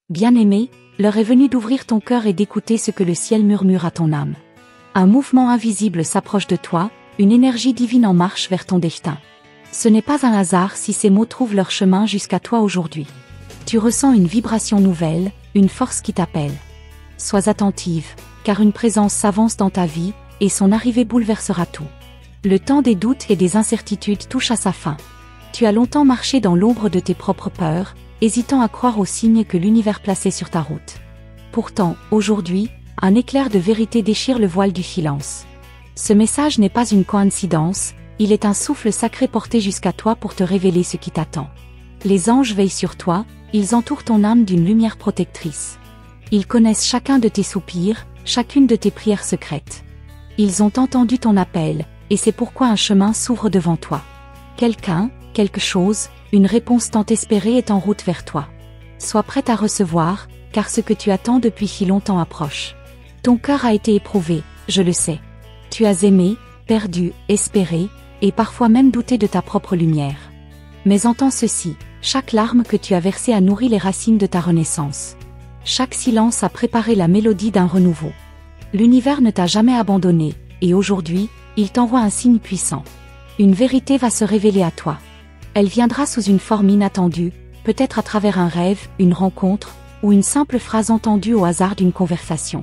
Bien-aimé, l'heure est venue d'ouvrir ton cœur et d'écouter ce que le ciel murmure à ton âme. Un mouvement invisible s'approche de toi, une énergie divine en marche vers ton destin. Ce n'est pas un hasard si ces mots trouvent leur chemin jusqu'à toi aujourd'hui. Tu ressens une vibration nouvelle, une force qui t'appelle. Sois attentive, car une présence s'avance dans ta vie, et son arrivée bouleversera tout. Le temps des doutes et des incertitudes touche à sa fin. Tu as longtemps marché dans l'ombre de tes propres peurs, hésitant à croire aux signes que l'univers plaçait sur ta route. Pourtant, aujourd'hui, un éclair de vérité déchire le voile du silence. Ce message n'est pas une coïncidence, il est un souffle sacré porté jusqu'à toi pour te révéler ce qui t'attend. Les anges veillent sur toi, ils entourent ton âme d'une lumière protectrice. Ils connaissent chacun de tes soupirs, chacune de tes prières secrètes. Ils ont entendu ton appel, et c'est pourquoi un chemin s'ouvre devant toi. Quelqu'un, quelque chose, une réponse tant espérée est en route vers toi. Sois prête à recevoir, car ce que tu attends depuis si longtemps approche. Ton cœur a été éprouvé, je le sais. Tu as aimé, perdu, espéré, et parfois même douté de ta propre lumière. Mais entends ceci, chaque larme que tu as versée a nourri les racines de ta renaissance. Chaque silence a préparé la mélodie d'un renouveau. L'univers ne t'a jamais abandonné, et aujourd'hui, il t'envoie un signe puissant. Une vérité va se révéler à toi. Elle viendra sous une forme inattendue, peut-être à travers un rêve, une rencontre, ou une simple phrase entendue au hasard d'une conversation.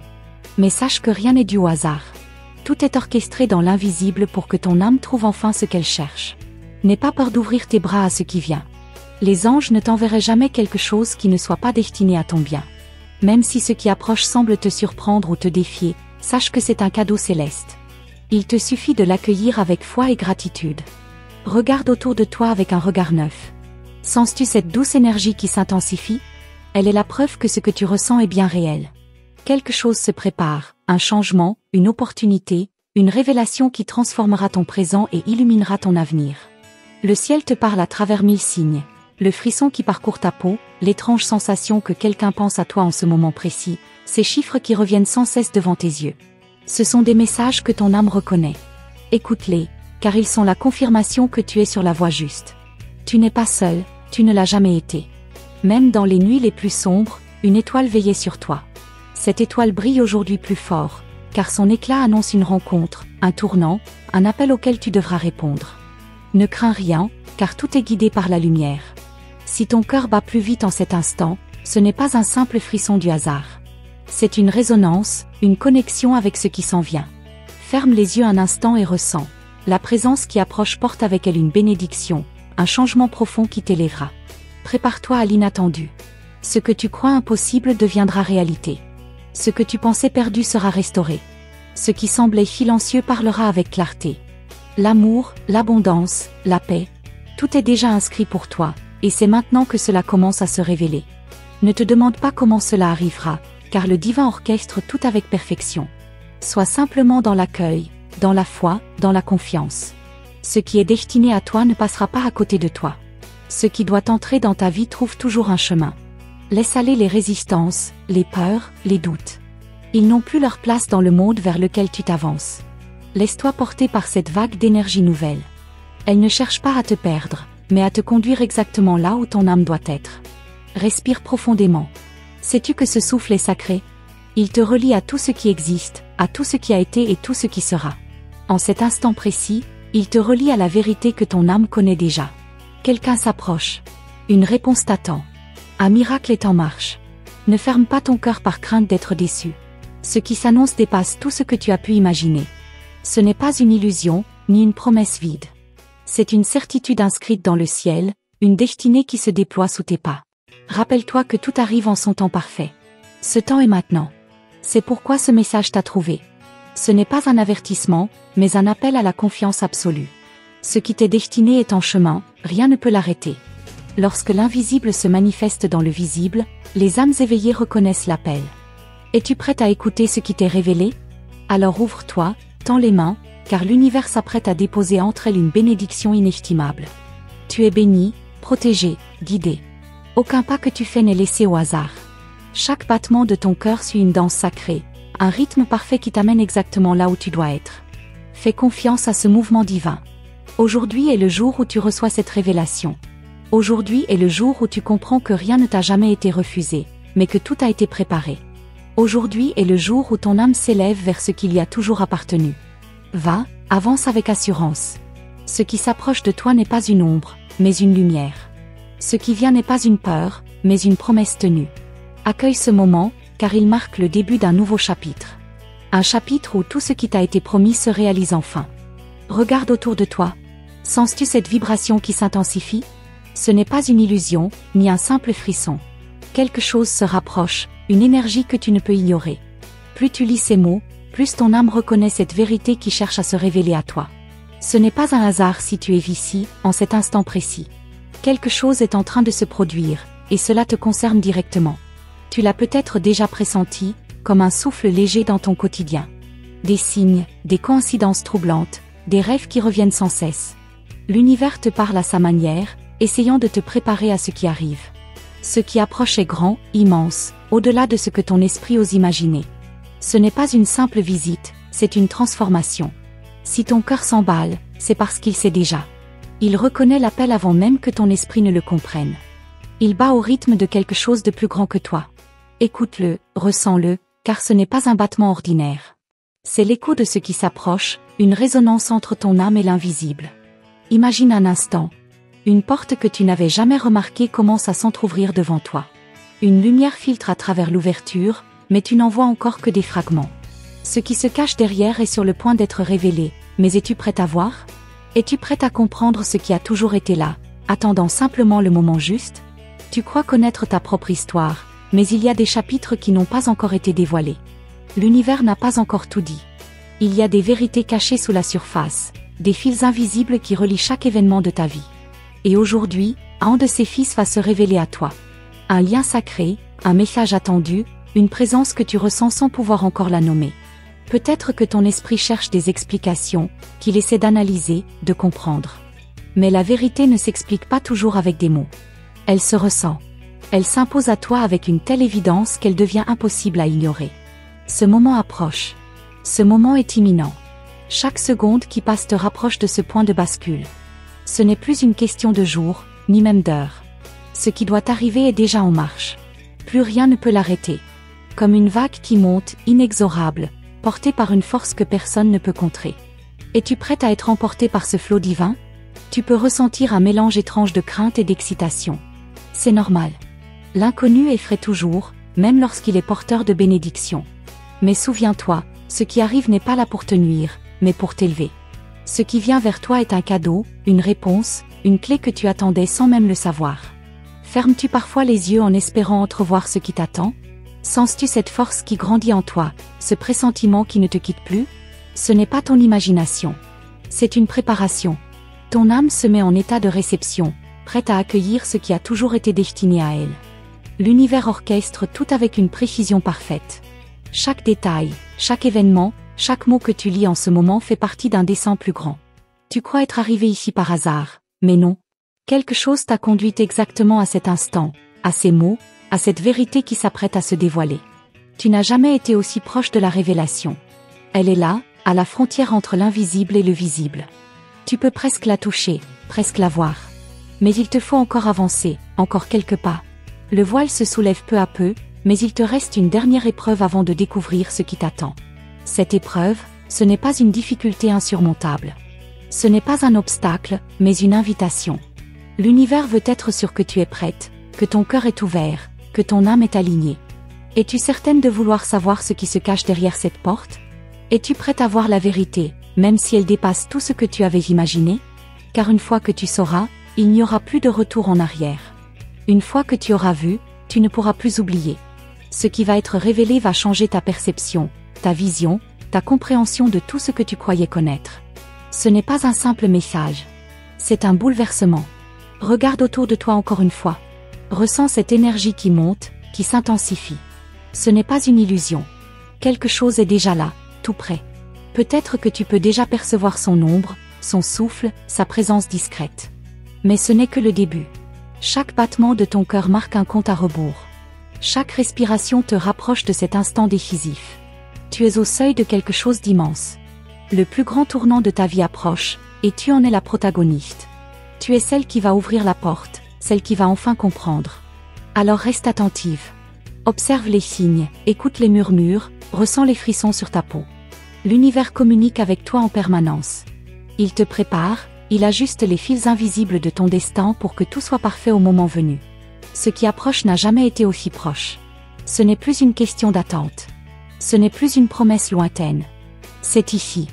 Mais sache que rien n'est dû au hasard. Tout est orchestré dans l'invisible pour que ton âme trouve enfin ce qu'elle cherche. N'aie pas peur d'ouvrir tes bras à ce qui vient. Les anges ne t'enverraient jamais quelque chose qui ne soit pas destiné à ton bien. Même si ce qui approche semble te surprendre ou te défier, sache que c'est un cadeau céleste. Il te suffit de l'accueillir avec foi et gratitude. Regarde autour de toi avec un regard neuf. Sens-tu cette douce énergie qui s'intensifie? Elle est la preuve que ce que tu ressens est bien réel. Quelque chose se prépare, un changement, une opportunité, une révélation qui transformera ton présent et illuminera ton avenir. Le ciel te parle à travers 1000 signes. Le frisson qui parcourt ta peau, l'étrange sensation que quelqu'un pense à toi en ce moment précis, ces chiffres qui reviennent sans cesse devant tes yeux. Ce sont des messages que ton âme reconnaît. Écoute-les, car ils sont la confirmation que tu es sur la voie juste. Tu n'es pas seul, tu ne l'as jamais été. Même dans les nuits les plus sombres, une étoile veillait sur toi. Cette étoile brille aujourd'hui plus fort, car son éclat annonce une rencontre, un tournant, un appel auquel tu devras répondre. Ne crains rien, car tout est guidé par la lumière. Si ton cœur bat plus vite en cet instant, ce n'est pas un simple frisson du hasard. C'est une résonance, une connexion avec ce qui s'en vient. Ferme les yeux un instant et ressens. La présence qui approche porte avec elle une bénédiction, un changement profond qui t'élèvera. Prépare-toi à l'inattendu. Ce que tu crois impossible deviendra réalité. Ce que tu pensais perdu sera restauré. Ce qui semblait silencieux parlera avec clarté. L'amour, l'abondance, la paix, tout est déjà inscrit pour toi, et c'est maintenant que cela commence à se révéler. Ne te demande pas comment cela arrivera, car le divin orchestre tout avec perfection. Sois simplement dans l'accueil, dans la foi, dans la confiance. Ce qui est destiné à toi ne passera pas à côté de toi. Ce qui doit entrer dans ta vie trouve toujours un chemin. Laisse aller les résistances, les peurs, les doutes. Ils n'ont plus leur place dans le monde vers lequel tu t'avances. Laisse-toi porter par cette vague d'énergie nouvelle. Elle ne cherche pas à te perdre, mais à te conduire exactement là où ton âme doit être. Respire profondément. Sais-tu que ce souffle est sacré? Il te relie à tout ce qui existe, à tout ce qui a été et tout ce qui sera. En cet instant précis, il te relie à la vérité que ton âme connaît déjà. Quelqu'un s'approche. Une réponse t'attend. Un miracle est en marche. Ne ferme pas ton cœur par crainte d'être déçu. Ce qui s'annonce dépasse tout ce que tu as pu imaginer. Ce n'est pas une illusion, ni une promesse vide. C'est une certitude inscrite dans le ciel, une destinée qui se déploie sous tes pas. Rappelle-toi que tout arrive en son temps parfait. Ce temps est maintenant. C'est pourquoi ce message t'a trouvé. Ce n'est pas un avertissement, mais un appel à la confiance absolue. Ce qui t'est destiné est en chemin, rien ne peut l'arrêter. Lorsque l'invisible se manifeste dans le visible, les âmes éveillées reconnaissent l'appel. Es-tu prête à écouter ce qui t'est révélé? Alors ouvre-toi, tends les mains, car l'univers s'apprête à déposer entre elles une bénédiction inestimable. Tu es béni, protégé, guidé. Aucun pas que tu fais n'est laissé au hasard. Chaque battement de ton cœur suit une danse sacrée, un rythme parfait qui t'amène exactement là où tu dois être. Fais confiance à ce mouvement divin. Aujourd'hui est le jour où tu reçois cette révélation. Aujourd'hui est le jour où tu comprends que rien ne t'a jamais été refusé, mais que tout a été préparé. Aujourd'hui est le jour où ton âme s'élève vers ce qui lui a toujours appartenu. Va, avance avec assurance. Ce qui s'approche de toi n'est pas une ombre, mais une lumière. Ce qui vient n'est pas une peur, mais une promesse tenue. Accueille ce moment, car il marque le début d'un nouveau chapitre. Un chapitre où tout ce qui t'a été promis se réalise enfin. Regarde autour de toi. Sens-tu cette vibration qui s'intensifie? Ce n'est pas une illusion, ni un simple frisson. Quelque chose se rapproche, une énergie que tu ne peux ignorer. Plus tu lis ces mots, plus ton âme reconnaît cette vérité qui cherche à se révéler à toi. Ce n'est pas un hasard si tu es ici, en cet instant précis. Quelque chose est en train de se produire, et cela te concerne directement. Tu l'as peut-être déjà pressenti, comme un souffle léger dans ton quotidien. Des signes, des coïncidences troublantes, des rêves qui reviennent sans cesse. L'univers te parle à sa manière, essayant de te préparer à ce qui arrive. Ce qui approche est grand, immense, au-delà de ce que ton esprit ose imaginer. Ce n'est pas une simple visite, c'est une transformation. Si ton cœur s'emballe, c'est parce qu'il sait déjà. Il reconnaît l'appel avant même que ton esprit ne le comprenne. Il bat au rythme de quelque chose de plus grand que toi. Écoute-le, ressens-le, car ce n'est pas un battement ordinaire. C'est l'écho de ce qui s'approche, une résonance entre ton âme et l'invisible. Imagine un instant. Une porte que tu n'avais jamais remarquée commence à s'entr'ouvrir devant toi. Une lumière filtre à travers l'ouverture, mais tu n'en vois encore que des fragments. Ce qui se cache derrière est sur le point d'être révélé, mais es-tu prête à voir? Es-tu prête à comprendre ce qui a toujours été là, attendant simplement le moment juste? Tu crois connaître ta propre histoire, mais il y a des chapitres qui n'ont pas encore été dévoilés. L'univers n'a pas encore tout dit. Il y a des vérités cachées sous la surface, des fils invisibles qui relient chaque événement de ta vie. Et aujourd'hui, un de ces fils va se révéler à toi. Un lien sacré, un message attendu, une présence que tu ressens sans pouvoir encore la nommer. Peut-être que ton esprit cherche des explications, qu'il essaie d'analyser, de comprendre. Mais la vérité ne s'explique pas toujours avec des mots. Elle se ressent. Elle s'impose à toi avec une telle évidence qu'elle devient impossible à ignorer. Ce moment approche. Ce moment est imminent. Chaque seconde qui passe te rapproche de ce point de bascule. Ce n'est plus une question de jour, ni même d'heure. Ce qui doit arriver est déjà en marche. Plus rien ne peut l'arrêter. Comme une vague qui monte, inexorable, portée par une force que personne ne peut contrer. Es-tu prête à être emportée par ce flot divin? Tu peux ressentir un mélange étrange de crainte et d'excitation. C'est normal. L'inconnu effraie toujours, même lorsqu'il est porteur de bénédiction. Mais souviens-toi, ce qui arrive n'est pas là pour te nuire, mais pour t'élever. Ce qui vient vers toi est un cadeau, une réponse, une clé que tu attendais sans même le savoir. Fermes-tu parfois les yeux en espérant entrevoir ce qui t'attend? Sens-tu cette force qui grandit en toi, ce pressentiment qui ne te quitte plus? Ce n'est pas ton imagination. C'est une préparation. Ton âme se met en état de réception, prête à accueillir ce qui a toujours été destiné à elle. L'univers orchestre tout avec une précision parfaite. Chaque détail, chaque événement, chaque mot que tu lis en ce moment fait partie d'un dessein plus grand. Tu crois être arrivé ici par hasard, mais non. Quelque chose t'a conduit exactement à cet instant, à ces mots, à cette vérité qui s'apprête à se dévoiler. Tu n'as jamais été aussi proche de la révélation. Elle est là, à la frontière entre l'invisible et le visible. Tu peux presque la toucher, presque la voir. Mais il te faut encore avancer, encore quelques pas. Le voile se soulève peu à peu, mais il te reste une dernière épreuve avant de découvrir ce qui t'attend. Cette épreuve, ce n'est pas une difficulté insurmontable. Ce n'est pas un obstacle, mais une invitation. L'univers veut être sûr que tu es prête, que ton cœur est ouvert, que ton âme est alignée. Es-tu certaine de vouloir savoir ce qui se cache derrière cette porte? Es-tu prête à voir la vérité, même si elle dépasse tout ce que tu avais imaginé? Car une fois que tu sauras, il n'y aura plus de retour en arrière. Une fois que tu auras vu, tu ne pourras plus oublier. Ce qui va être révélé va changer ta perception, ta vision, ta compréhension de tout ce que tu croyais connaître. Ce n'est pas un simple message. C'est un bouleversement. Regarde autour de toi encore une fois. Ressens cette énergie qui monte, qui s'intensifie. Ce n'est pas une illusion. Quelque chose est déjà là, tout près. Peut-être que tu peux déjà percevoir son ombre, son souffle, sa présence discrète. Mais ce n'est que le début. Chaque battement de ton cœur marque un compte à rebours. Chaque respiration te rapproche de cet instant décisif. Tu es au seuil de quelque chose d'immense. Le plus grand tournant de ta vie approche, et tu en es la protagoniste. Tu es celle qui va ouvrir la porte, celle qui va enfin comprendre. Alors reste attentive. Observe les signes, écoute les murmures, ressens les frissons sur ta peau. L'univers communique avec toi en permanence. Il te prépare, il ajuste les fils invisibles de ton destin pour que tout soit parfait au moment venu. Ce qui approche n'a jamais été aussi proche. Ce n'est plus une question d'attente. Ce n'est plus une promesse lointaine. C'est ici.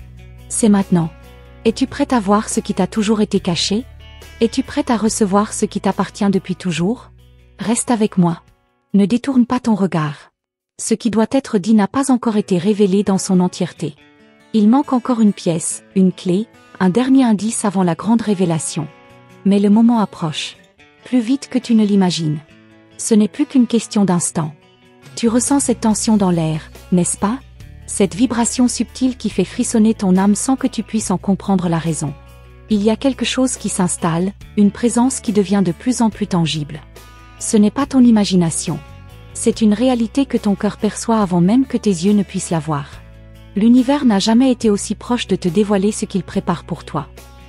C'est maintenant. Es-tu prête à voir ce qui t'a toujours été caché? Es-tu prête à recevoir ce qui t'appartient depuis toujours? Reste avec moi. Ne détourne pas ton regard. Ce qui doit être dit n'a pas encore été révélé dans son entièreté. Il manque encore une pièce, une clé, un dernier indice avant la grande révélation. Mais le moment approche. Plus vite que tu ne l'imagines. Ce n'est plus qu'une question d'instant. Tu ressens cette tension dans l'air, n'est-ce pas? Cette vibration subtile qui fait frissonner ton âme sans que tu puisses en comprendre la raison. Il y a quelque chose qui s'installe, une présence qui devient de plus en plus tangible. Ce n'est pas ton imagination. C'est une réalité que ton cœur perçoit avant même que tes yeux ne puissent la voir. L'univers n'a jamais été aussi proche de te dévoiler ce qu'il prépare pour toi.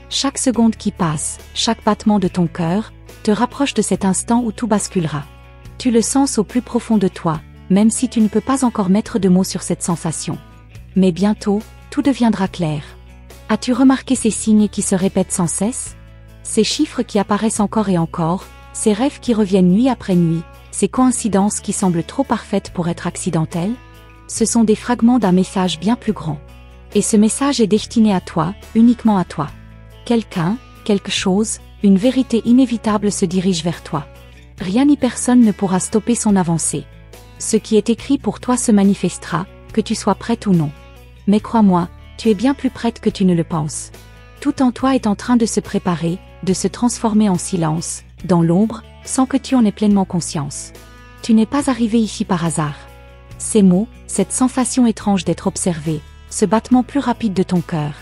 Chaque seconde qui passe, chaque battement de ton cœur, te rapproche de cet instant où tout basculera. Tu le sens au plus profond de toi, même si tu ne peux pas encore mettre de mots sur cette sensation. Mais bientôt, tout deviendra clair. As-tu remarqué ces signes qui se répètent sans cesse? Ces chiffres qui apparaissent encore et encore, ces rêves qui reviennent nuit après nuit, ces coïncidences qui semblent trop parfaites pour être accidentelles? Ce sont des fragments d'un message bien plus grand. Et ce message est destiné à toi, uniquement à toi. Quelqu'un, quelque chose, une vérité inévitable se dirige vers toi. Rien ni personne ne pourra stopper son avancée. Ce qui est écrit pour toi se manifestera, que tu sois prête ou non. Mais crois-moi, tu es bien plus prête que tu ne le penses. Tout en toi est en train de se préparer, de se transformer en silence, dans l'ombre, sans que tu en aies pleinement conscience. Tu n'es pas arrivé ici par hasard. Ces mots, cette sensation étrange d'être observé, ce battement plus rapide de ton cœur.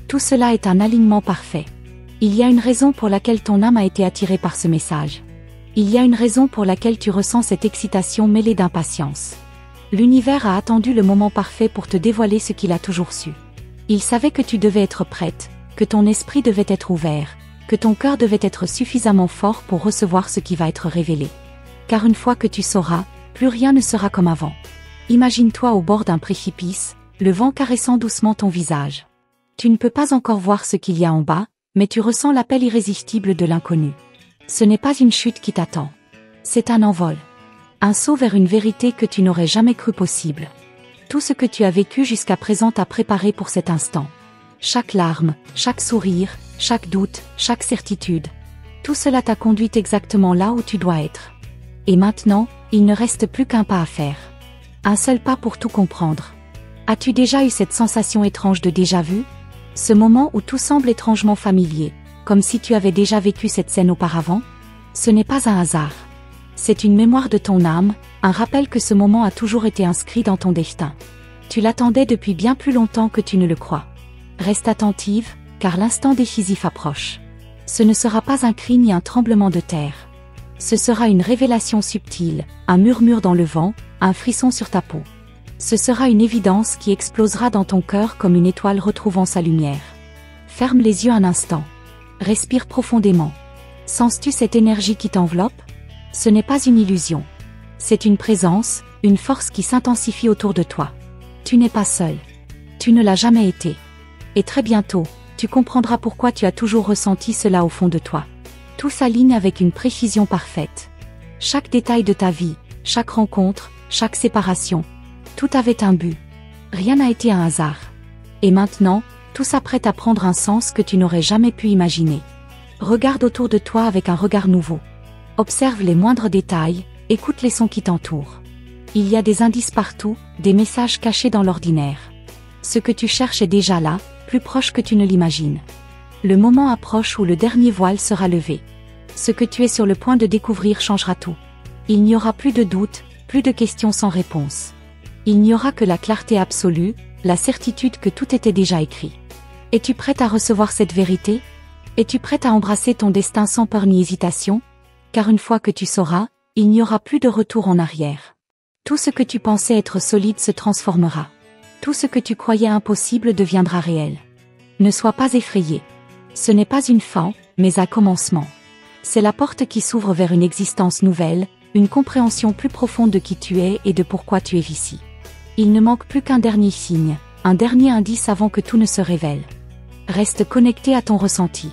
Tout cela est un alignement parfait. Il y a une raison pour laquelle ton âme a été attirée par ce message. Il y a une raison pour laquelle tu ressens cette excitation mêlée d'impatience. L'univers a attendu le moment parfait pour te dévoiler ce qu'il a toujours su. Il savait que tu devais être prête, que ton esprit devait être ouvert, que ton cœur devait être suffisamment fort pour recevoir ce qui va être révélé. Car une fois que tu sauras, plus rien ne sera comme avant. Imagine-toi au bord d'un précipice, le vent caressant doucement ton visage. Tu ne peux pas encore voir ce qu'il y a en bas, mais tu ressens l'appel irrésistible de l'inconnu. Ce n'est pas une chute qui t'attend. C'est un envol. Un saut vers une vérité que tu n'aurais jamais cru possible. Tout ce que tu as vécu jusqu'à présent t'a préparé pour cet instant. Chaque larme, chaque sourire, chaque doute, chaque certitude. Tout cela t'a conduit exactement là où tu dois être. Et maintenant, il ne reste plus qu'un pas à faire. Un seul pas pour tout comprendre. As-tu déjà eu cette sensation étrange de déjà-vu? Ce moment où tout semble étrangement familier, comme si tu avais déjà vécu cette scène auparavant? Ce n'est pas un hasard. C'est une mémoire de ton âme, un rappel que ce moment a toujours été inscrit dans ton destin. Tu l'attendais depuis bien plus longtemps que tu ne le crois. Reste attentive, car l'instant décisif approche. Ce ne sera pas un cri ni un tremblement de terre. Ce sera une révélation subtile, un murmure dans le vent, un frisson sur ta peau. Ce sera une évidence qui explosera dans ton cœur comme une étoile retrouvant sa lumière. Ferme les yeux un instant. Respire profondément. Sens-tu cette énergie qui t'enveloppe? Ce n'est pas une illusion. C'est une présence, une force qui s'intensifie autour de toi. Tu n'es pas seul. Tu ne l'as jamais été. Et très bientôt, tu comprendras pourquoi tu as toujours ressenti cela au fond de toi. Tout s'aligne avec une précision parfaite. Chaque détail de ta vie, chaque rencontre, chaque séparation, tout avait un but. Rien n'a été un hasard. Et maintenant, tout s'apprête à prendre un sens que tu n'aurais jamais pu imaginer. Regarde autour de toi avec un regard nouveau. Observe les moindres détails, écoute les sons qui t'entourent. Il y a des indices partout, des messages cachés dans l'ordinaire. Ce que tu cherches est déjà là, plus proche que tu ne l'imagines. Le moment approche où le dernier voile sera levé. Ce que tu es sur le point de découvrir changera tout. Il n'y aura plus de doute, plus de questions sans réponse. Il n'y aura que la clarté absolue, la certitude que tout était déjà écrit. Es-tu prête à recevoir cette vérité? Es-tu prête à embrasser ton destin sans peur ni hésitation? Car une fois que tu sauras, il n'y aura plus de retour en arrière. Tout ce que tu pensais être solide se transformera. Tout ce que tu croyais impossible deviendra réel. Ne sois pas effrayé. Ce n'est pas une fin, mais un commencement. C'est la porte qui s'ouvre vers une existence nouvelle, une compréhension plus profonde de qui tu es et de pourquoi tu es ici. Il ne manque plus qu'un dernier signe, un dernier indice avant que tout ne se révèle. Reste connecté à ton ressenti.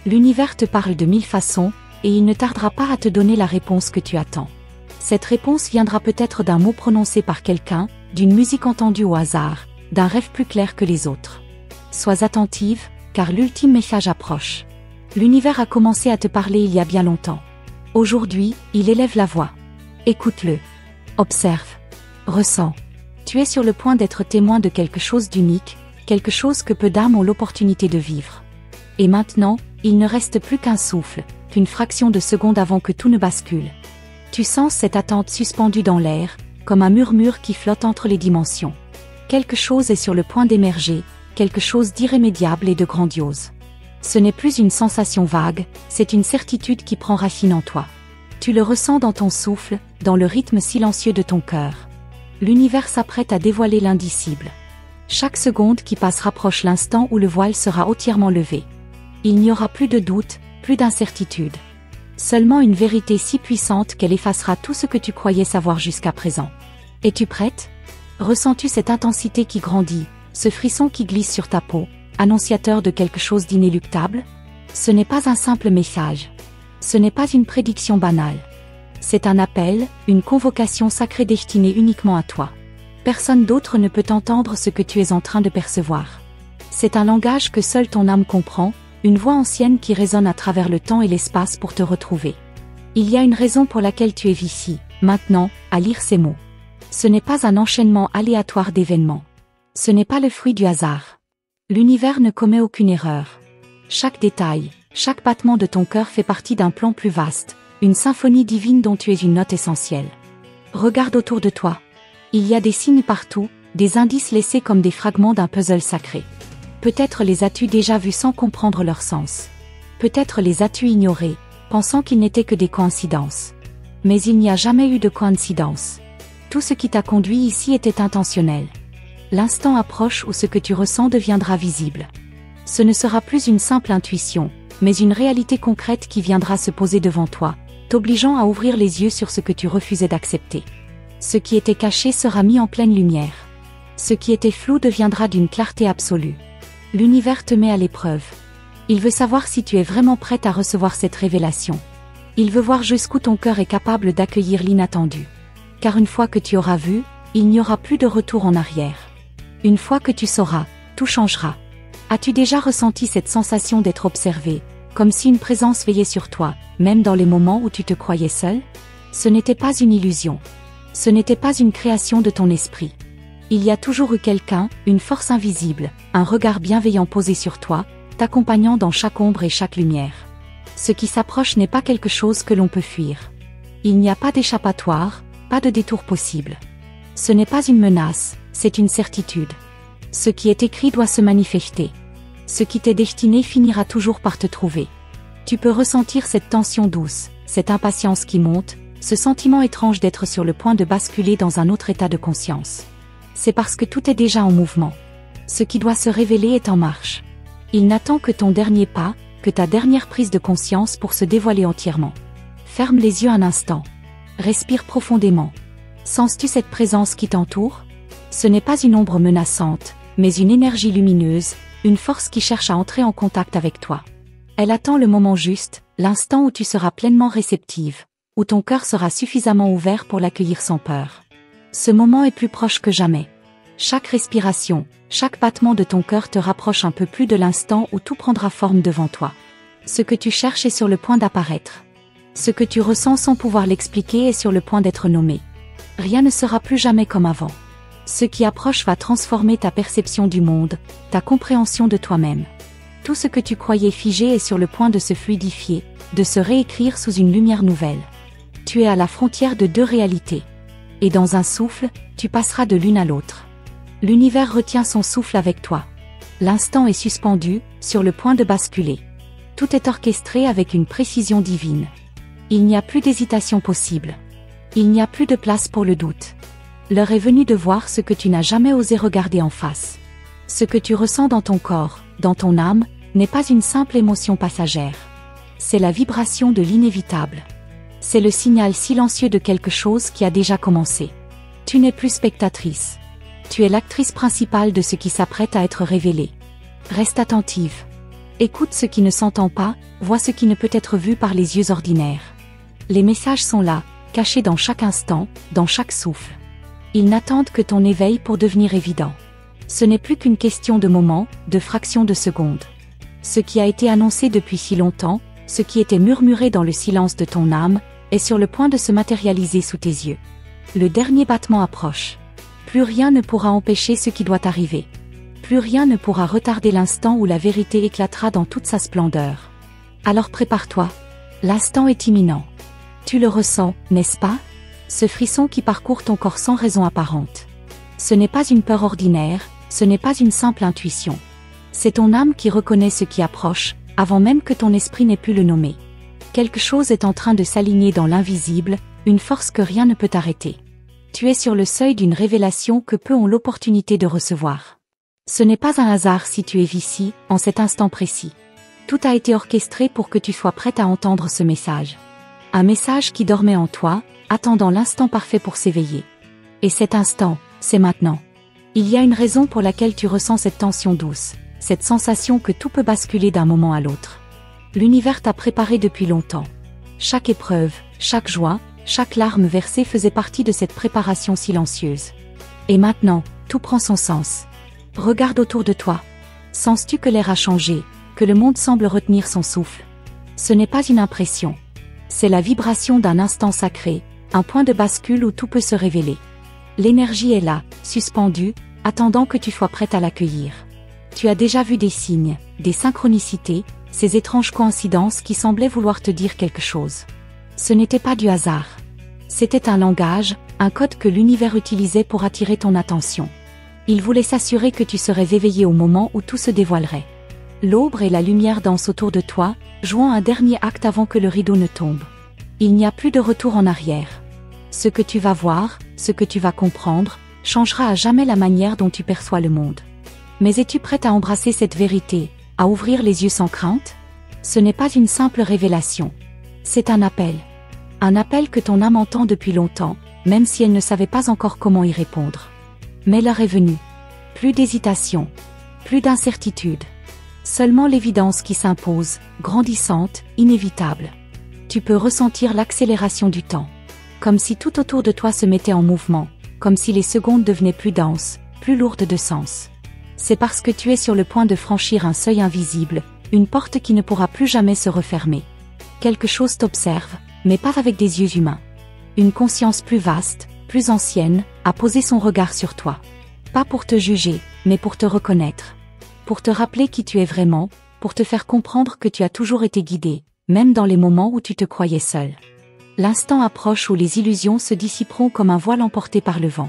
L'univers te parle de 1000 façons, et il ne tardera pas à te donner la réponse que tu attends. Cette réponse viendra peut-être d'un mot prononcé par quelqu'un, d'une musique entendue au hasard, d'un rêve plus clair que les autres. Sois attentive, car l'ultime message approche. L'univers a commencé à te parler il y a bien longtemps. Aujourd'hui, il élève la voix. Écoute-le. Observe. Ressens. Tu es sur le point d'être témoin de quelque chose d'unique, quelque chose que peu d'âmes ont l'opportunité de vivre. Et maintenant, il ne reste plus qu'un souffle, qu'une fraction de seconde avant que tout ne bascule. Tu sens cette attente suspendue dans l'air, comme un murmure qui flotte entre les dimensions. Quelque chose est sur le point d'émerger, quelque chose d'irrémédiable et de grandiose. Ce n'est plus une sensation vague, c'est une certitude qui prend racine en toi. Tu le ressens dans ton souffle, dans le rythme silencieux de ton cœur. L'univers s'apprête à dévoiler l'indicible. Chaque seconde qui passe rapproche l'instant où le voile sera entièrement levé. Il n'y aura plus de doute, plus d'incertitude. Seulement une vérité si puissante qu'elle effacera tout ce que tu croyais savoir jusqu'à présent. Es-tu prête? Ressens-tu cette intensité qui grandit, ce frisson qui glisse sur ta peau, annonciateur de quelque chose d'inéluctable? Ce n'est pas un simple message. Ce n'est pas une prédiction banale. C'est un appel, une convocation sacrée destinée uniquement à toi. Personne d'autre ne peut entendre ce que tu es en train de percevoir. C'est un langage que seule ton âme comprend, une voix ancienne qui résonne à travers le temps et l'espace pour te retrouver. Il y a une raison pour laquelle tu es ici, maintenant, à lire ces mots. Ce n'est pas un enchaînement aléatoire d'événements. Ce n'est pas le fruit du hasard. L'univers ne commet aucune erreur. Chaque détail, chaque battement de ton cœur fait partie d'un plan plus vaste, une symphonie divine dont tu es une note essentielle. Regarde autour de toi. Il y a des signes partout, des indices laissés comme des fragments d'un puzzle sacré. Peut-être les as-tu déjà vus sans comprendre leur sens. Peut-être les as-tu ignorés, pensant qu'ils n'étaient que des coïncidences. Mais il n'y a jamais eu de coïncidence. Tout ce qui t'a conduit ici était intentionnel. L'instant approche où ce que tu ressens deviendra visible. Ce ne sera plus une simple intuition, mais une réalité concrète qui viendra se poser devant toi, t'obligeant à ouvrir les yeux sur ce que tu refusais d'accepter. Ce qui était caché sera mis en pleine lumière. Ce qui était flou deviendra d'une clarté absolue. L'univers te met à l'épreuve. Il veut savoir si tu es vraiment prête à recevoir cette révélation. Il veut voir jusqu'où ton cœur est capable d'accueillir l'inattendu. Car une fois que tu auras vu, il n'y aura plus de retour en arrière. Une fois que tu sauras, tout changera. As-tu déjà ressenti cette sensation d'être observé, comme si une présence veillait sur toi, même dans les moments où tu te croyais seul? Ce n'était pas une illusion. Ce n'était pas une création de ton esprit. Il y a toujours eu quelqu'un, une force invisible, un regard bienveillant posé sur toi, t'accompagnant dans chaque ombre et chaque lumière. Ce qui s'approche n'est pas quelque chose que l'on peut fuir. Il n'y a pas d'échappatoire, pas de détour possible. Ce n'est pas une menace, c'est une certitude. Ce qui est écrit doit se manifester. Ce qui t'est destiné finira toujours par te trouver. Tu peux ressentir cette tension douce, cette impatience qui monte, ce sentiment étrange d'être sur le point de basculer dans un autre état de conscience. C'est parce que tout est déjà en mouvement. Ce qui doit se révéler est en marche. Il n'attend que ton dernier pas, que ta dernière prise de conscience pour se dévoiler entièrement. Ferme les yeux un instant. Respire profondément. Sens-tu cette présence qui t'entoure? Ce n'est pas une ombre menaçante, mais une énergie lumineuse, une force qui cherche à entrer en contact avec toi. Elle attend le moment juste, l'instant où tu seras pleinement réceptive, où ton cœur sera suffisamment ouvert pour l'accueillir sans peur. Ce moment est plus proche que jamais. Chaque respiration, chaque battement de ton cœur te rapproche un peu plus de l'instant où tout prendra forme devant toi. Ce que tu cherches est sur le point d'apparaître. Ce que tu ressens sans pouvoir l'expliquer est sur le point d'être nommé. Rien ne sera plus jamais comme avant. Ce qui approche va transformer ta perception du monde, ta compréhension de toi-même. Tout ce que tu croyais figé est sur le point de se fluidifier, de se réécrire sous une lumière nouvelle. Tu es à la frontière de deux réalités. Et dans un souffle, tu passeras de l'une à l'autre. L'univers retient son souffle avec toi. L'instant est suspendu, sur le point de basculer. Tout est orchestré avec une précision divine. Il n'y a plus d'hésitation possible. Il n'y a plus de place pour le doute. L'heure est venue de voir ce que tu n'as jamais osé regarder en face. Ce que tu ressens dans ton corps, dans ton âme, n'est pas une simple émotion passagère. C'est la vibration de l'inévitable. C'est le signal silencieux de quelque chose qui a déjà commencé. Tu n'es plus spectatrice. Tu es l'actrice principale de ce qui s'apprête à être révélé. Reste attentive. Écoute ce qui ne s'entend pas, vois ce qui ne peut être vu par les yeux ordinaires. Les messages sont là, cachés dans chaque instant, dans chaque souffle. Ils n'attendent que ton éveil pour devenir évident. Ce n'est plus qu'une question de moment, de fraction de seconde. Ce qui a été annoncé depuis si longtemps, ce qui était murmuré dans le silence de ton âme, est sur le point de se matérialiser sous tes yeux. Le dernier battement approche. Plus rien ne pourra empêcher ce qui doit arriver. Plus rien ne pourra retarder l'instant où la vérité éclatera dans toute sa splendeur. Alors prépare-toi. L'instant est imminent. Tu le ressens, n'est-ce pas? Ce frisson qui parcourt ton corps sans raison apparente. Ce n'est pas une peur ordinaire, ce n'est pas une simple intuition. C'est ton âme qui reconnaît ce qui approche, avant même que ton esprit n'ait pu le nommer. Quelque chose est en train de s'aligner dans l'invisible, une force que rien ne peut arrêter. Tu es sur le seuil d'une révélation que peu ont l'opportunité de recevoir. Ce n'est pas un hasard si tu es ici, en cet instant précis. Tout a été orchestré pour que tu sois prête à entendre ce message. Un message qui dormait en toi, attendant l'instant parfait pour s'éveiller. Et cet instant, c'est maintenant. Il y a une raison pour laquelle tu ressens cette tension douce, cette sensation que tout peut basculer d'un moment à l'autre. L'univers t'a préparé depuis longtemps. Chaque épreuve, chaque joie, chaque larme versée faisait partie de cette préparation silencieuse. Et maintenant, tout prend son sens. Regarde autour de toi. Sens-tu que l'air a changé, que le monde semble retenir son souffle? Ce n'est pas une impression. C'est la vibration d'un instant sacré, un point de bascule où tout peut se révéler. L'énergie est là, suspendue, attendant que tu sois prête à l'accueillir. Tu as déjà vu des signes, des synchronicités, ces étranges coïncidences qui semblaient vouloir te dire quelque chose. Ce n'était pas du hasard. C'était un langage, un code que l'univers utilisait pour attirer ton attention. Il voulait s'assurer que tu serais éveillé au moment où tout se dévoilerait. L'aube et la lumière dansent autour de toi, jouant un dernier acte avant que le rideau ne tombe. Il n'y a plus de retour en arrière. Ce que tu vas voir, ce que tu vas comprendre, changera à jamais la manière dont tu perçois le monde. Mais es-tu prête à embrasser cette vérité, à ouvrir les yeux sans crainte? Ce n'est pas une simple révélation. C'est un appel. Un appel que ton âme entend depuis longtemps, même si elle ne savait pas encore comment y répondre. Mais l'heure est venue. Plus d'hésitation. Plus d'incertitude. Seulement l'évidence qui s'impose, grandissante, inévitable. Tu peux ressentir l'accélération du temps. Comme si tout autour de toi se mettait en mouvement, comme si les secondes devenaient plus denses, plus lourdes de sens. C'est parce que tu es sur le point de franchir un seuil invisible, une porte qui ne pourra plus jamais se refermer. Quelque chose t'observe, mais pas avec des yeux humains. Une conscience plus vaste, plus ancienne, a posé son regard sur toi. Pas pour te juger, mais pour te reconnaître. Pour te rappeler qui tu es vraiment, pour te faire comprendre que tu as toujours été guidé, même dans les moments où tu te croyais seul. L'instant approche où les illusions se dissiperont comme un voile emporté par le vent.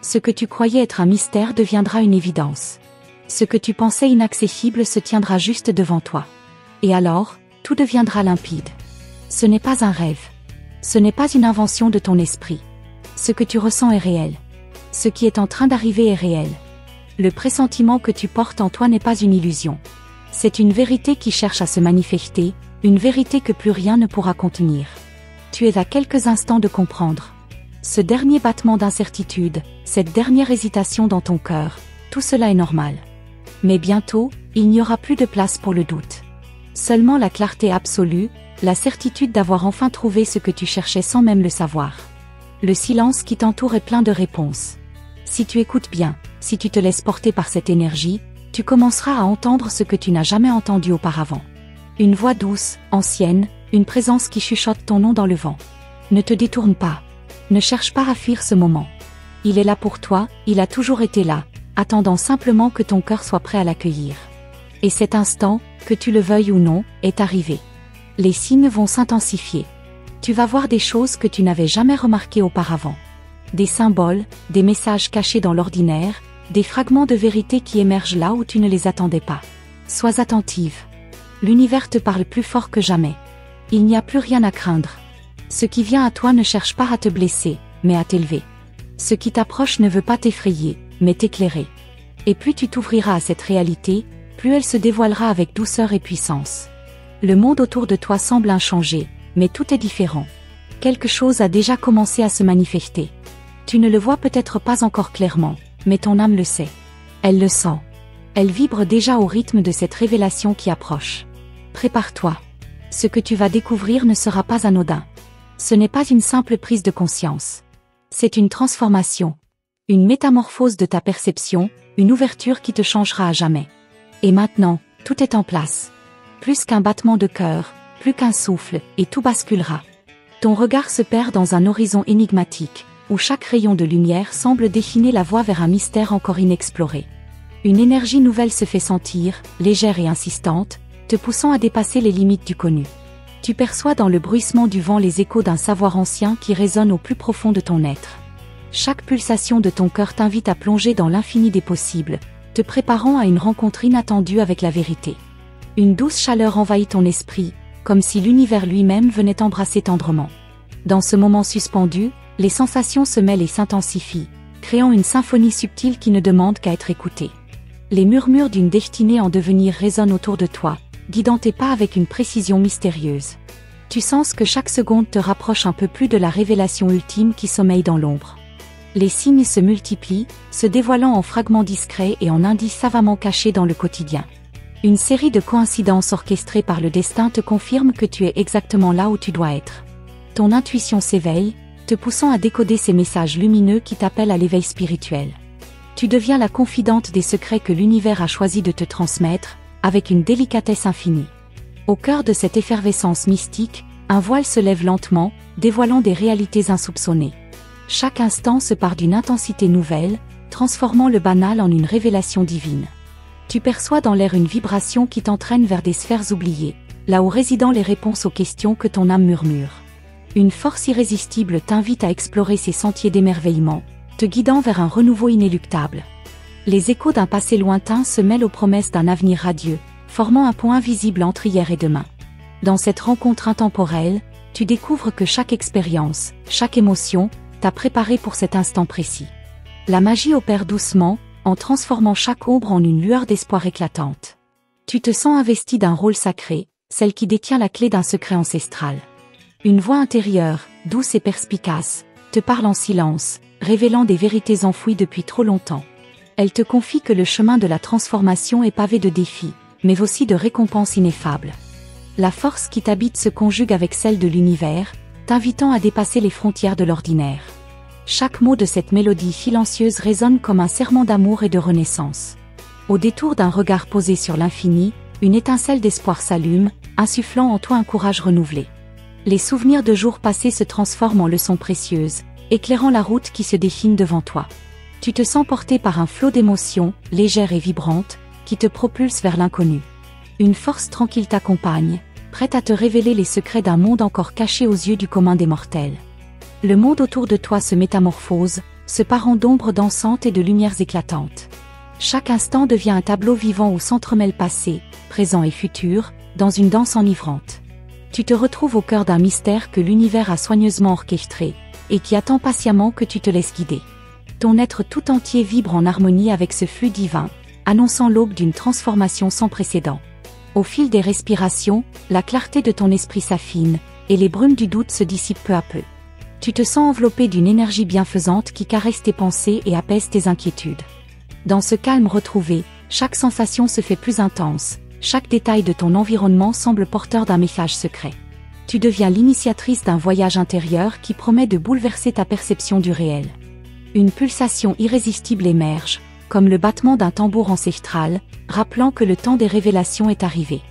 Ce que tu croyais être un mystère deviendra une évidence. Ce que tu pensais inaccessible se tiendra juste devant toi. Et alors, tout deviendra limpide. Ce n'est pas un rêve. Ce n'est pas une invention de ton esprit. Ce que tu ressens est réel. Ce qui est en train d'arriver est réel. Le pressentiment que tu portes en toi n'est pas une illusion. C'est une vérité qui cherche à se manifester, une vérité que plus rien ne pourra contenir. Tu es à quelques instants de comprendre. Ce dernier battement d'incertitude, cette dernière hésitation dans ton cœur, tout cela est normal. Mais bientôt, il n'y aura plus de place pour le doute. Seulement la clarté absolue, la certitude d'avoir enfin trouvé ce que tu cherchais sans même le savoir. Le silence qui t'entoure est plein de réponses. Si tu écoutes bien, si tu te laisses porter par cette énergie, tu commenceras à entendre ce que tu n'as jamais entendu auparavant. Une voix douce, ancienne, une présence qui chuchote ton nom dans le vent. Ne te détourne pas. Ne cherche pas à fuir ce moment. Il est là pour toi, il a toujours été là, attendant simplement que ton cœur soit prêt à l'accueillir. Et cet instant, que tu le veuilles ou non, est arrivé. Les signes vont s'intensifier. Tu vas voir des choses que tu n'avais jamais remarquées auparavant. Des symboles, des messages cachés dans l'ordinaire, des fragments de vérité qui émergent là où tu ne les attendais pas. Sois attentive. L'univers te parle plus fort que jamais. Il n'y a plus rien à craindre. Ce qui vient à toi ne cherche pas à te blesser, mais à t'élever. Ce qui t'approche ne veut pas t'effrayer, mais t'éclairer. Et plus tu t'ouvriras à cette réalité, plus elle se dévoilera avec douceur et puissance. Le monde autour de toi semble inchangé, mais tout est différent. Quelque chose a déjà commencé à se manifester. Tu ne le vois peut-être pas encore clairement, mais ton âme le sait. Elle le sent. Elle vibre déjà au rythme de cette révélation qui approche. Prépare-toi. Ce que tu vas découvrir ne sera pas anodin. Ce n'est pas une simple prise de conscience. C'est une transformation. Une métamorphose de ta perception, une ouverture qui te changera à jamais. Et maintenant, tout est en place. Plus qu'un battement de cœur, plus qu'un souffle, et tout basculera. Ton regard se perd dans un horizon énigmatique, où chaque rayon de lumière semble dessiner la voie vers un mystère encore inexploré. Une énergie nouvelle se fait sentir, légère et insistante, te poussant à dépasser les limites du connu. Tu perçois dans le bruissement du vent les échos d'un savoir ancien qui résonne au plus profond de ton être. Chaque pulsation de ton cœur t'invite à plonger dans l'infini des possibles, te préparant à une rencontre inattendue avec la vérité. Une douce chaleur envahit ton esprit, comme si l'univers lui-même venait t'embrasser tendrement. Dans ce moment suspendu, les sensations se mêlent et s'intensifient, créant une symphonie subtile qui ne demande qu'à être écoutée. Les murmures d'une destinée en devenir résonnent autour de toi, guidant tes pas avec une précision mystérieuse. Tu sens que chaque seconde te rapproche un peu plus de la révélation ultime qui sommeille dans l'ombre. Les signes se multiplient, se dévoilant en fragments discrets et en indices savamment cachés dans le quotidien. Une série de coïncidences orchestrées par le destin te confirme que tu es exactement là où tu dois être. Ton intuition s'éveille, te poussant à décoder ces messages lumineux qui t'appellent à l'éveil spirituel. Tu deviens la confidente des secrets que l'univers a choisi de te transmettre, avec une délicatesse infinie. Au cœur de cette effervescence mystique, un voile se lève lentement, dévoilant des réalités insoupçonnées. Chaque instant se part d'une intensité nouvelle, transformant le banal en une révélation divine. Tu perçois dans l'air une vibration qui t'entraîne vers des sphères oubliées, là où résident les réponses aux questions que ton âme murmure. Une force irrésistible t'invite à explorer ces sentiers d'émerveillement, te guidant vers un renouveau inéluctable. Les échos d'un passé lointain se mêlent aux promesses d'un avenir radieux, formant un pont invisible entre hier et demain. Dans cette rencontre intemporelle, tu découvres que chaque expérience, chaque émotion, t'a préparé pour cet instant précis. La magie opère doucement, en transformant chaque ombre en une lueur d'espoir éclatante. Tu te sens investi d'un rôle sacré, celle qui détient la clé d'un secret ancestral. Une voix intérieure, douce et perspicace, te parle en silence, révélant des vérités enfouies depuis trop longtemps. Elle te confie que le chemin de la transformation est pavé de défis, mais aussi de récompenses ineffables. La force qui t'habite se conjugue avec celle de l'univers, t'invitant à dépasser les frontières de l'ordinaire. Chaque mot de cette mélodie silencieuse résonne comme un serment d'amour et de renaissance. Au détour d'un regard posé sur l'infini, une étincelle d'espoir s'allume, insufflant en toi un courage renouvelé. Les souvenirs de jours passés se transforment en leçons précieuses, éclairant la route qui se dessine devant toi. Tu te sens porté par un flot d'émotions, légères et vibrantes, qui te propulse vers l'inconnu. Une force tranquille t'accompagne, prête à te révéler les secrets d'un monde encore caché aux yeux du commun des mortels. Le monde autour de toi se métamorphose, se parant d'ombres dansantes et de lumières éclatantes. Chaque instant devient un tableau vivant où s'entremêlent passé, présent et futur, dans une danse enivrante. Tu te retrouves au cœur d'un mystère que l'univers a soigneusement orchestré, et qui attend patiemment que tu te laisses guider. Ton être tout entier vibre en harmonie avec ce flux divin, annonçant l'aube d'une transformation sans précédent. Au fil des respirations, la clarté de ton esprit s'affine, et les brumes du doute se dissipent peu à peu. Tu te sens enveloppé d'une énergie bienfaisante qui caresse tes pensées et apaise tes inquiétudes. Dans ce calme retrouvé, chaque sensation se fait plus intense, chaque détail de ton environnement semble porteur d'un message secret. Tu deviens l'initiatrice d'un voyage intérieur qui promet de bouleverser ta perception du réel. Une pulsation irrésistible émerge, comme le battement d'un tambour ancestral, rappelant que le temps des révélations est arrivé.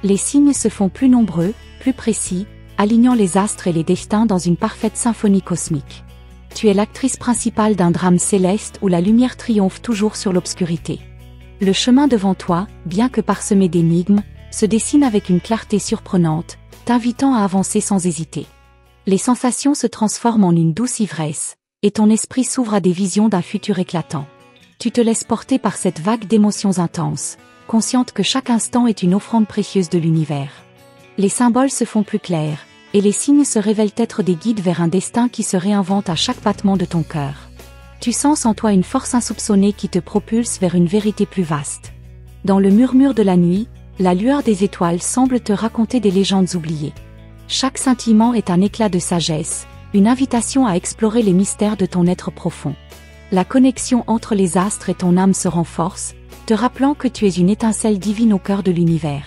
Les signes se font plus nombreux, plus précis, alignant les astres et les destins dans une parfaite symphonie cosmique. Tu es l'actrice principale d'un drame céleste où la lumière triomphe toujours sur l'obscurité. Le chemin devant toi, bien que parsemé d'énigmes, se dessine avec une clarté surprenante, t'invitant à avancer sans hésiter. Les sensations se transforment en une douce ivresse, et ton esprit s'ouvre à des visions d'un futur éclatant. Tu te laisses porter par cette vague d'émotions intenses, consciente que chaque instant est une offrande précieuse de l'univers. Les symboles se font plus clairs, et les signes se révèlent être des guides vers un destin qui se réinvente à chaque battement de ton cœur. Tu sens en toi une force insoupçonnée qui te propulse vers une vérité plus vaste. Dans le murmure de la nuit, la lueur des étoiles semble te raconter des légendes oubliées. Chaque scintillement est un éclat de sagesse, une invitation à explorer les mystères de ton être profond. La connexion entre les astres et ton âme se renforce, te rappelant que tu es une étincelle divine au cœur de l'univers.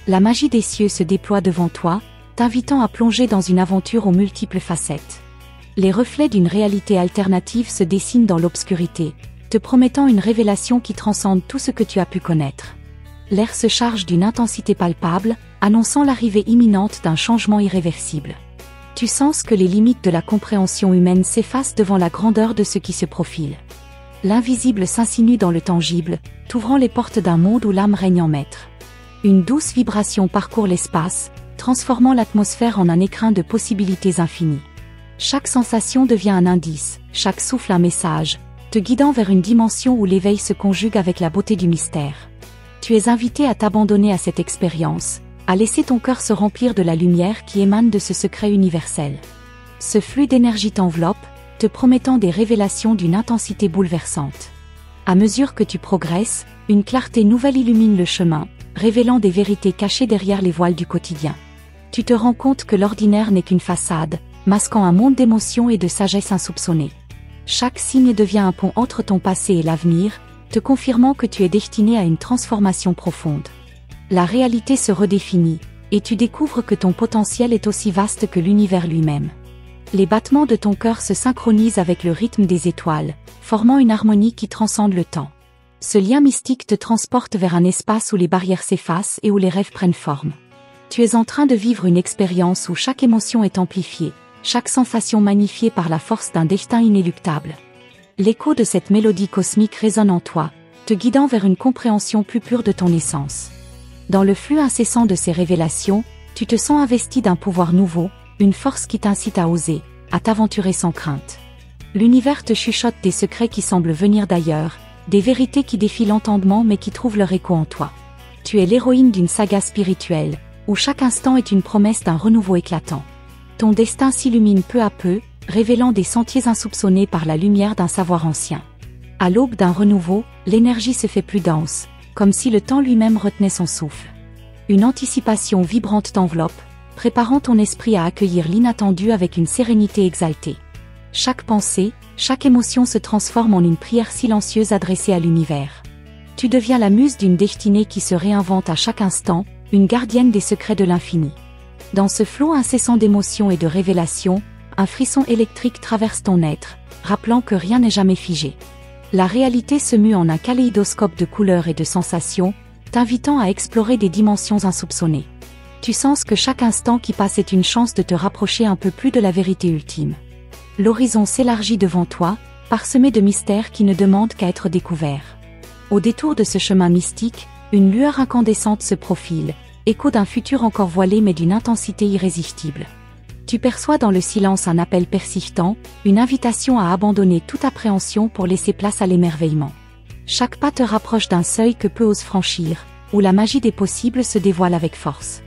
La magie des cieux se déploie devant toi, t'invitant à plonger dans une aventure aux multiples facettes. Les reflets d'une réalité alternative se dessinent dans l'obscurité, te promettant une révélation qui transcende tout ce que tu as pu connaître. L'air se charge d'une intensité palpable, annonçant l'arrivée imminente d'un changement irréversible. Tu sens que les limites de la compréhension humaine s'effacent devant la grandeur de ce qui se profile. L'invisible s'insinue dans le tangible, t'ouvrant les portes d'un monde où l'âme règne en maître. Une douce vibration parcourt l'espace, transformant l'atmosphère en un écrin de possibilités infinies. Chaque sensation devient un indice, chaque souffle un message, te guidant vers une dimension où l'éveil se conjugue avec la beauté du mystère. Tu es invité à t'abandonner à cette expérience, à laisser ton cœur se remplir de la lumière qui émane de ce secret universel. Ce flux d'énergie t'enveloppe, te promettant des révélations d'une intensité bouleversante. À mesure que tu progresses, une clarté nouvelle illumine le chemin, révélant des vérités cachées derrière les voiles du quotidien. Tu te rends compte que l'ordinaire n'est qu'une façade, masquant un monde d'émotions et de sagesse insoupçonnée. Chaque signe devient un pont entre ton passé et l'avenir, te confirmant que tu es destiné à une transformation profonde. La réalité se redéfinit, et tu découvres que ton potentiel est aussi vaste que l'univers lui-même. Les battements de ton cœur se synchronisent avec le rythme des étoiles, formant une harmonie qui transcende le temps. Ce lien mystique te transporte vers un espace où les barrières s'effacent et où les rêves prennent forme. Tu es en train de vivre une expérience où chaque émotion est amplifiée, chaque sensation magnifiée par la force d'un destin inéluctable. L'écho de cette mélodie cosmique résonne en toi, te guidant vers une compréhension plus pure de ton essence. Dans le flux incessant de ces révélations, tu te sens investi d'un pouvoir nouveau, une force qui t'incite à oser, à t'aventurer sans crainte. L'univers te chuchote des secrets qui semblent venir d'ailleurs, des vérités qui défient l'entendement mais qui trouvent leur écho en toi. Tu es l'héroïne d'une saga spirituelle, où chaque instant est une promesse d'un renouveau éclatant. Ton destin s'illumine peu à peu, révélant des sentiers insoupçonnés par la lumière d'un savoir ancien. À l'aube d'un renouveau, l'énergie se fait plus dense, comme si le temps lui-même retenait son souffle. Une anticipation vibrante t'enveloppe, préparant ton esprit à accueillir l'inattendu avec une sérénité exaltée. Chaque pensée, chaque émotion se transforme en une prière silencieuse adressée à l'univers. Tu deviens la muse d'une destinée qui se réinvente à chaque instant, une gardienne des secrets de l'infini. Dans ce flot incessant d'émotions et de révélations, un frisson électrique traverse ton être, rappelant que rien n'est jamais figé. La réalité se mue en un kaléidoscope de couleurs et de sensations, t'invitant à explorer des dimensions insoupçonnées. Tu sens que chaque instant qui passe est une chance de te rapprocher un peu plus de la vérité ultime. L'horizon s'élargit devant toi, parsemé de mystères qui ne demandent qu'à être découverts. Au détour de ce chemin mystique, une lueur incandescente se profile, écho d'un futur encore voilé mais d'une intensité irrésistible. Tu perçois dans le silence un appel persistant, une invitation à abandonner toute appréhension pour laisser place à l'émerveillement. Chaque pas te rapproche d'un seuil que peu osent franchir, où la magie des possibles se dévoile avec force.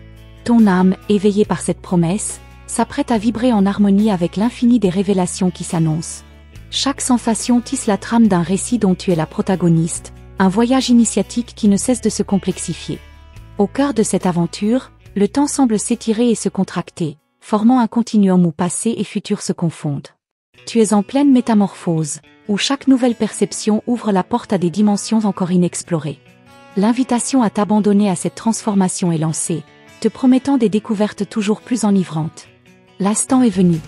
Ton âme, éveillée par cette promesse, s'apprête à vibrer en harmonie avec l'infini des révélations qui s'annoncent. Chaque sensation tisse la trame d'un récit dont tu es la protagoniste, un voyage initiatique qui ne cesse de se complexifier. Au cœur de cette aventure, le temps semble s'étirer et se contracter, formant un continuum où passé et futur se confondent. Tu es en pleine métamorphose, où chaque nouvelle perception ouvre la porte à des dimensions encore inexplorées. L'invitation à t'abandonner à cette transformation est lancée, te promettant des découvertes toujours plus enivrantes. L'instant est venu.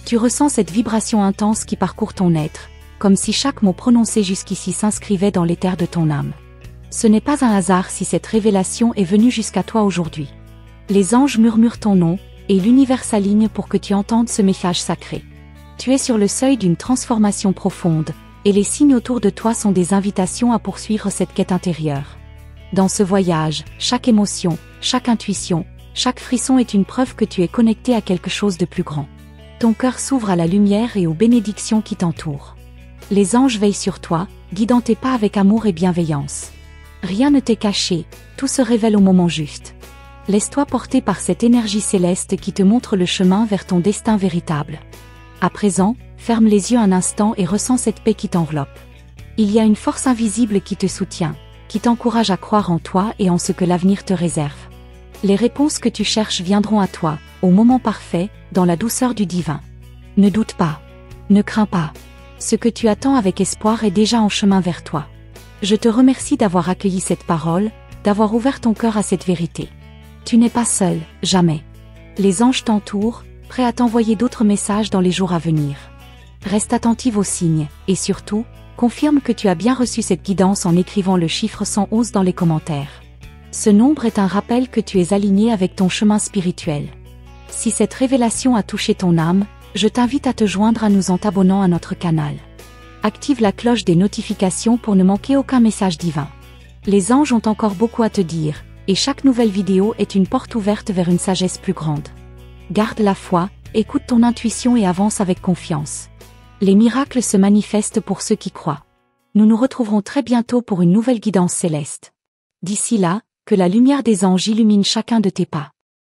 Tu ressens cette vibration intense qui parcourt ton être, comme si chaque mot prononcé jusqu'ici s'inscrivait dans l'éther de ton âme. Ce n'est pas un hasard si cette révélation est venue jusqu'à toi aujourd'hui. Les anges murmurent ton nom, et l'univers s'aligne pour que tu entendes ce message sacré. Tu es sur le seuil d'une transformation profonde, et les signes autour de toi sont des invitations à poursuivre cette quête intérieure. Dans ce voyage, chaque émotion, chaque intuition, chaque frisson est une preuve que tu es connecté à quelque chose de plus grand. Ton cœur s'ouvre à la lumière et aux bénédictions qui t'entourent. Les anges veillent sur toi, guidant tes pas avec amour et bienveillance. Rien ne t'est caché, tout se révèle au moment juste. Laisse-toi porter par cette énergie céleste qui te montre le chemin vers ton destin véritable. À présent, ferme les yeux un instant et ressens cette paix qui t'enveloppe. Il y a une force invisible qui te soutient, qui t'encourage à croire en toi et en ce que l'avenir te réserve. Les réponses que tu cherches viendront à toi, au moment parfait, dans la douceur du divin. Ne doute pas. Ne crains pas. Ce que tu attends avec espoir est déjà en chemin vers toi. Je te remercie d'avoir accueilli cette parole, d'avoir ouvert ton cœur à cette vérité. Tu n'es pas seul, jamais. Les anges t'entourent, prêts à t'envoyer d'autres messages dans les jours à venir. Reste attentive aux signes, et surtout, confirme que tu as bien reçu cette guidance en écrivant le chiffre 111 dans les commentaires. Ce nombre est un rappel que tu es aligné avec ton chemin spirituel. Si cette révélation a touché ton âme, je t'invite à te joindre à nous en t'abonnant à notre canal. Active la cloche des notifications pour ne manquer aucun message divin. Les anges ont encore beaucoup à te dire, et chaque nouvelle vidéo est une porte ouverte vers une sagesse plus grande. Garde la foi, écoute ton intuition et avance avec confiance. Les miracles se manifestent pour ceux qui croient. Nous nous retrouverons très bientôt pour une nouvelle guidance céleste. D'ici là, que la lumière des anges illumine chacun de tes pas.